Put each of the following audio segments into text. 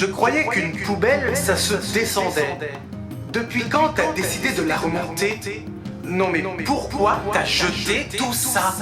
Je croyais qu'une poubelle, ça se descendait. Depuis quand t'as décidé de la remonter? Non mais pourquoi t'as jeté tout ça?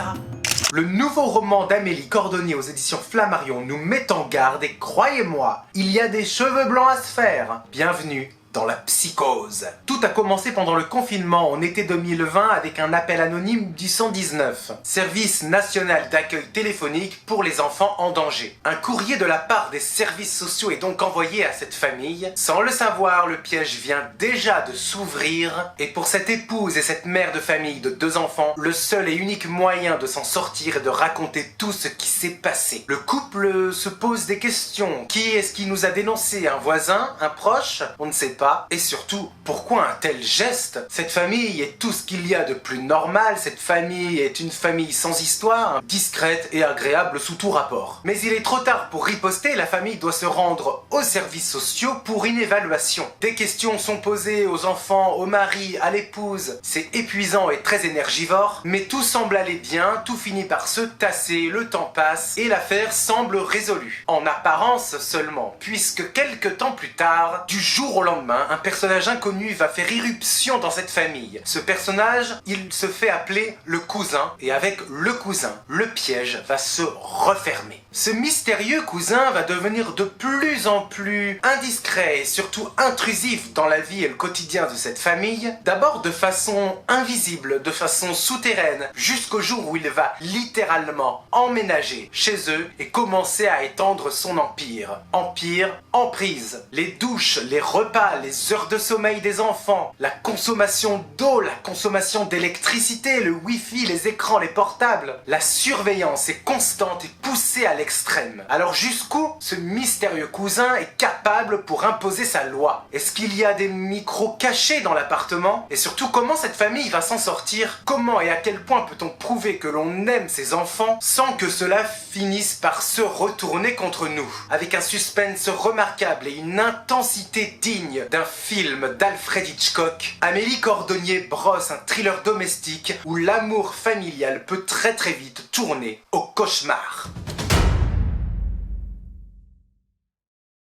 Le nouveau roman d'Amélie Cordonnier aux éditions Flammarion nous met en garde et croyez-moi, il y a des cheveux blancs à se faire. Bienvenue dans la psychose. Tout a commencé pendant le confinement en été 2020 avec un appel anonyme du 119, service national d'accueil téléphonique pour les enfants en danger. Un courrier de la part des services sociaux est donc envoyé à cette famille. Sans le savoir, le piège vient déjà de s'ouvrir et pour cette épouse et cette mère de famille de 2 enfants, le seul et unique moyen de s'en sortir est de raconter tout ce qui s'est passé. Le couple se pose des questions. Qui est-ce qui nous a dénoncé? Un voisin? Un proche? On ne sait pas. Et surtout, pourquoi un tel geste? Cette famille est tout ce qu'il y a de plus normal, cette famille est une famille sans histoire, discrète et agréable sous tout rapport. Mais il est trop tard pour riposter, la famille doit se rendre aux services sociaux pour une évaluation. Des questions sont posées aux enfants, au mari, à l'épouse, c'est épuisant et très énergivore, mais tout semble aller bien, tout finit par se tasser, le temps passe et l'affaire semble résolue. En apparence seulement, puisque quelques temps plus tard, du jour au lendemain, un personnage inconnu va faire irruption dans cette famille. Ce personnage, il se fait appeler le cousin, et avec le cousin, le piège va se refermer. Ce mystérieux cousin va devenir de plus en plus indiscret et surtout intrusif dans la vie et le quotidien de cette famille, d'abord de façon invisible, de façon souterraine, jusqu'au jour où il va littéralement emménager chez eux et commencer à étendre son empire. Empire, emprise. Les douches, les repas, les heures de sommeil des enfants, la consommation d'eau, la consommation d'électricité, le wifi, les écrans, les portables. La surveillance est constante et poussée à l'extrême. Alors jusqu'où ce mystérieux cousin est capable pour imposer sa loi? Est-ce qu'il y a des micros cachés dans l'appartement? Et surtout, comment cette famille va s'en sortir? Comment et à quel point peut-on prouver que l'on aime ses enfants sans que cela finisse par se retourner contre nous? Avec un suspense remarquable et une intensité digne d'un film d'Alfred Hitchcock, Amélie Cordonnier brosse un thriller domestique où l'amour familial peut très vite tourner au cauchemar.